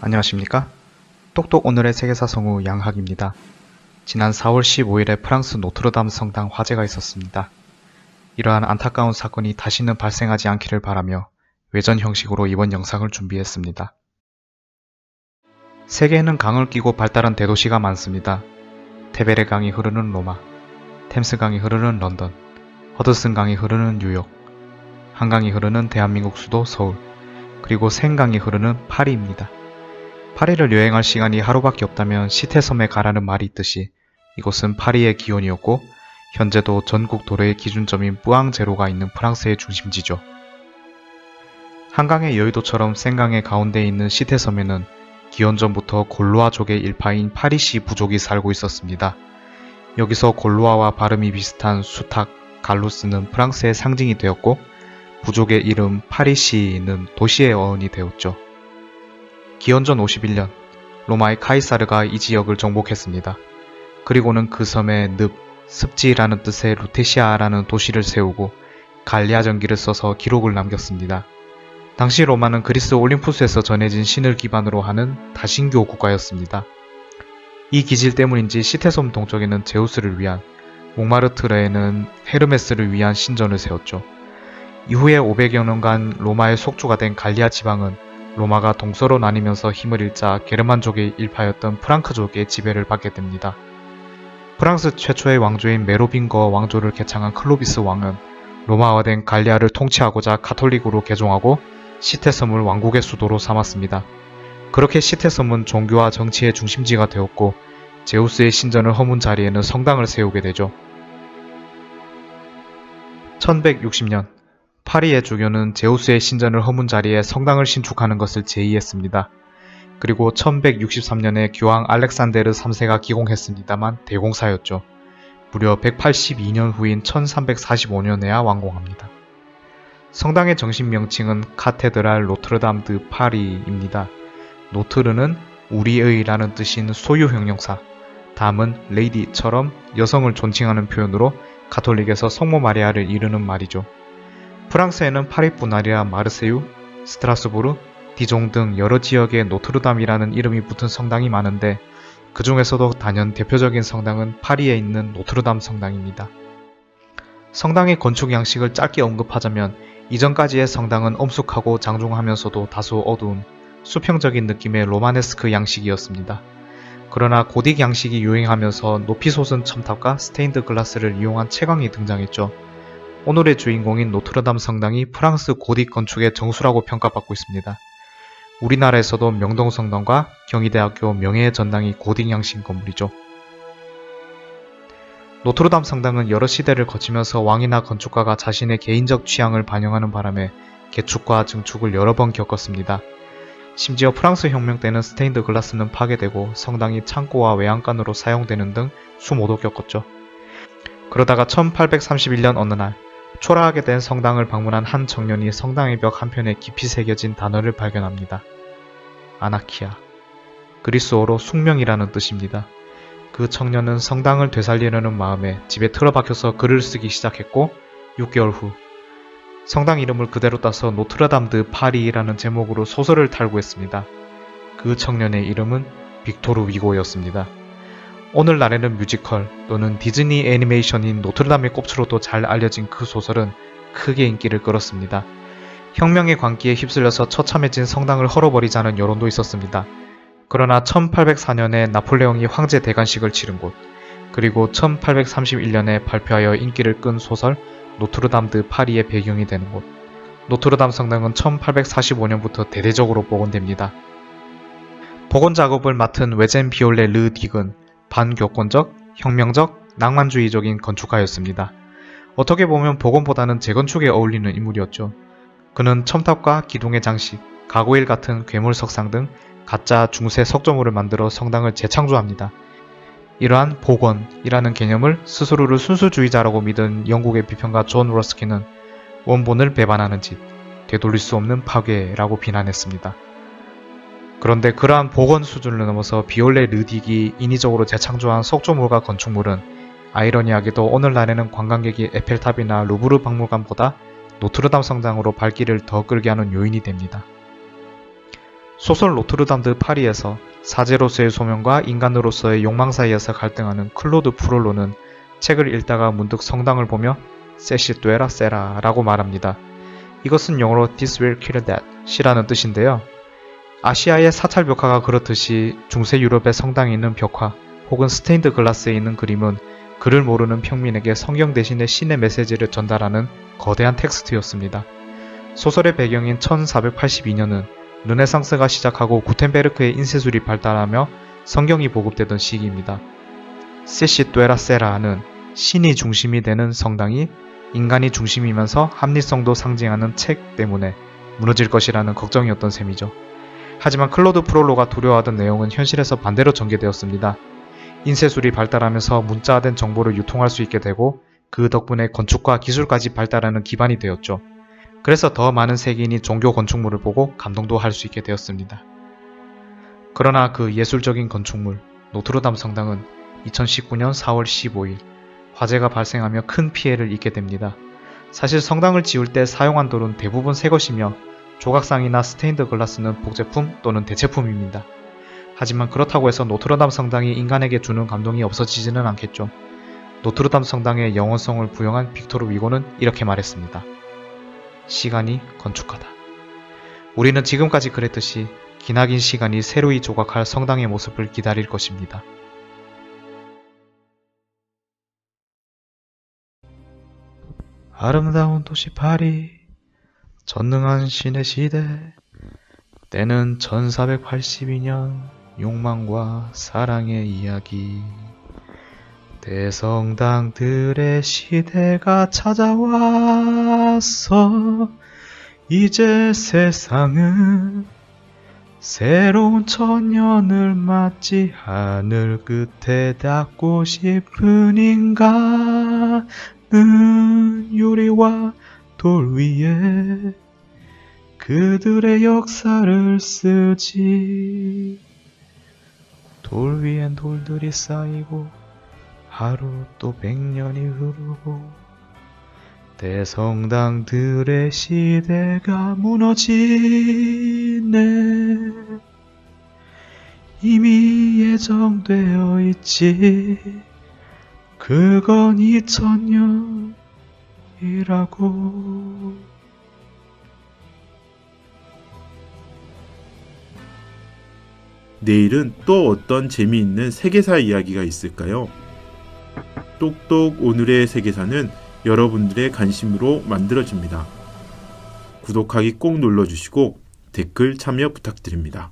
안녕하십니까? 똑똑 오늘의 세계사 성우 양학입니다. 지난 4월 15일에 프랑스 노트르담 성당 화재가 있었습니다. 이러한 안타까운 사건이 다시는 발생하지 않기를 바라며 외전 형식으로 이번 영상을 준비했습니다. 세계에는 강을 끼고 발달한 대도시가 많습니다. 테베레 강이 흐르는 로마, 템스 강이 흐르는 런던, 허드슨 강이 흐르는 뉴욕, 한강이 흐르는 대한민국 수도 서울, 그리고 센강이 흐르는 파리입니다. 파리를 여행할 시간이 하루밖에 없다면 시태섬에 가라는 말이 있듯이 이곳은 파리의 기원이었고 현재도 전국 도로의 기준점인 뿌앙제로가 있는 프랑스의 중심지죠. 한강의 여의도처럼 센강의 가운데에 있는 시태섬에는 기원전부터 골로아족의 일파인 파리시 부족이 살고 있었습니다. 여기서 골로아와 발음이 비슷한 수탁, 갈루스는 프랑스의 상징이 되었고 부족의 이름 파리시는 도시의 어원이 되었죠. 기원전 51년 로마의 카이사르가 이 지역을 정복했습니다. 그리고는 그 섬에 습지라는 뜻의 루테시아라는 도시를 세우고 갈리아 전기를 써서 기록을 남겼습니다. 당시 로마는 그리스 올림푸스에서 전해진 신을 기반으로 하는 다신교 국가였습니다. 이 기질 때문인지 시태섬 동쪽에는 제우스를 위한, 몽마르트르에는 헤르메스를 위한 신전을 세웠죠. 이후에 500여 년간 로마의 속주가 된 갈리아 지방은 로마가 동서로 나뉘면서 힘을 잃자 게르만족의 일파였던 프랑크족의 지배를 받게 됩니다. 프랑스 최초의 왕조인 메로빙거 왕조를 개창한 클로비스 왕은 로마화된 갈리아를 통치하고자 가톨릭으로 개종하고 시태섬을 왕국의 수도로 삼았습니다. 그렇게 시태섬은 종교와 정치의 중심지가 되었고 제우스의 신전을 허문 자리에는 성당을 세우게 되죠. 1160년 파리의 주교는 제우스의 신전을 허문 자리에 성당을 신축하는 것을 제의했습니다. 그리고 1163년에 교황 알렉산데르 3세가 기공했습니다만 대공사였죠. 무려 182년 후인 1345년에야 완공합니다. 성당의 정식 명칭은 카테드랄 노트르담 드 파리입니다. 노트르는 우리의 라는 뜻인 소유 형용사, 담은 레이디처럼 여성을 존칭하는 표현으로 가톨릭에서 성모 마리아를 이르는 말이죠. 프랑스에는 파리뿐 아니라 마르세유, 스트라스부르, 디종 등 여러 지역에 노트르담이라는 이름이 붙은 성당이 많은데 그 중에서도 단연 대표적인 성당은 파리에 있는 노트르담 성당입니다. 성당의 건축 양식을 짧게 언급하자면 이전까지의 성당은 엄숙하고 장중하면서도 다소 어두운 수평적인 느낌의 로마네스크 양식이었습니다. 그러나 고딕 양식이 유행하면서 높이 솟은 첨탑과 스테인드 글라스를 이용한 채광이 등장했죠. 오늘의 주인공인 노트르담 성당이 프랑스 고딕 건축의 정수라고 평가받고 있습니다. 우리나라에서도 명동성당과 경희대학교 명예의 전당이 고딕 양식 건물이죠. 노트르담 성당은 여러 시대를 거치면서 왕이나 건축가가 자신의 개인적 취향을 반영하는 바람에 개축과 증축을 여러 번 겪었습니다. 심지어 프랑스 혁명 때는 스테인드 글라스는 파괴되고 성당이 창고와 외양간으로 사용되는 등 수모도 겪었죠. 그러다가 1831년 어느 날 초라하게 된 성당을 방문한 한 청년이 성당의 벽 한편에 깊이 새겨진 단어를 발견합니다. 아나키아, 그리스어로 숙명이라는 뜻입니다. 그 청년은 성당을 되살리려는 마음에 집에 틀어박혀서 글을 쓰기 시작했고 6개월 후 성당 이름을 그대로 따서 노트르담 드 파리라는 제목으로 소설을 탈고했습니다. 그 청년의 이름은 빅토르 위고였습니다. 오늘날에는 뮤지컬 또는 디즈니 애니메이션인 노트르담의 꼽츠로도 잘 알려진 그 소설은 크게 인기를 끌었습니다. 혁명의 광기에 휩쓸려서 처참해진 성당을 헐어버리자는 여론도 있었습니다. 그러나 1804년에 나폴레옹이 황제 대관식을 치른 곳, 그리고 1831년에 발표하여 인기를 끈 소설 노트르담 드 파리의 배경이 되는 곳, 노트르담 성당은 1845년부터 대대적으로 복원됩니다. 복원 작업을 맡은 외젠 비올레 르 딕은 반교권적, 혁명적, 낭만주의적인 건축가였습니다. 어떻게 보면 복원보다는 재건축에 어울리는 인물이었죠. 그는 첨탑과 기둥의 장식, 가구일 같은 괴물 석상 등 가짜 중세 석조물을 만들어 성당을 재창조합니다. 이러한 복원이라는 개념을 스스로를 순수주의자라고 믿은 영국의 비평가 존 러스킨은 원본을 배반하는 짓, 되돌릴 수 없는 파괴라고 비난했습니다. 그런데 그러한 복원 수준을 넘어서 비올레 르딕이 인위적으로 재창조한 석조물과 건축물은 아이러니하게도 오늘날에는 관광객이 에펠탑이나 루브르 박물관보다 노트르담 성당으로 발길을 더 끌게 하는 요인이 됩니다. 소설 노트르담 드 파리에서 사제로서의 소명과 인간으로서의 욕망 사이에서 갈등하는 클로드 프롤로는 책을 읽다가 문득 성당을 보며 세시 뚜에라 세라 라고 말합니다. 이것은 영어로 This will kill that 이라는 뜻인데요. 아시아의 사찰 벽화가 그렇듯이 중세 유럽의 성당에 있는 벽화 혹은 스테인드 글라스에 있는 그림은 글을 모르는 평민에게 성경 대신에 신의 메시지를 전달하는 거대한 텍스트였습니다. 소설의 배경인 1482년은 르네상스가 시작하고 구텐베르크의 인쇄술이 발달하며 성경이 보급되던 시기입니다. 세시 뚜에라 세라는 신이 중심이 되는 성당이 인간이 중심이면서 합리성도 상징하는 책 때문에 무너질 것이라는 걱정이었던 셈이죠. 하지만 클로드 프롤로가 두려워하던 내용은 현실에서 반대로 전개되었습니다. 인쇄술이 발달하면서 문자화된 정보를 유통할 수 있게 되고 그 덕분에 건축과 기술까지 발달하는 기반이 되었죠. 그래서 더 많은 세계인이 종교 건축물을 보고 감동도 할 수 있게 되었습니다. 그러나 그 예술적인 건축물 노트르담 성당은 2019년 4월 15일 화재가 발생하며 큰 피해를 입게 됩니다. 사실 성당을 지을 때 사용한 돌은 대부분 새 것이며 조각상이나 스테인드 글라스는 복제품 또는 대체품입니다. 하지만 그렇다고 해서 노트르담 성당이 인간에게 주는 감동이 없어지지는 않겠죠. 노트르담 성당의 영원성을 부여한 빅토르 위고는 이렇게 말했습니다. 시간이 건축가다. 우리는 지금까지 그랬듯이 기나긴 시간이 새로이 조각할 성당의 모습을 기다릴 것입니다. 아름다운 도시 파리, 전능한 신의 시대, 때는 1482년 욕망과 사랑의 이야기. 대성당들의 시대가 찾아왔어. 이제 세상은 새로운 천년을 맞지. 하늘 끝에 닿고 싶은 인간은 유리와 돌 위에 그들의 역사를 쓰지. 돌 위엔 돌들이 쌓이고 하루 또 100년이 흐르고 대성당들의 시대가 무너지네. 이미 예정되어 있지. 그건 2000년이라고. 내일은 또 어떤 재미있는 세계사 이야기가 있을까요? 똑똑 오늘의 세계사는 여러분들의 관심으로 만들어집니다. 구독하기 꼭 눌러주시고 댓글 참여 부탁드립니다.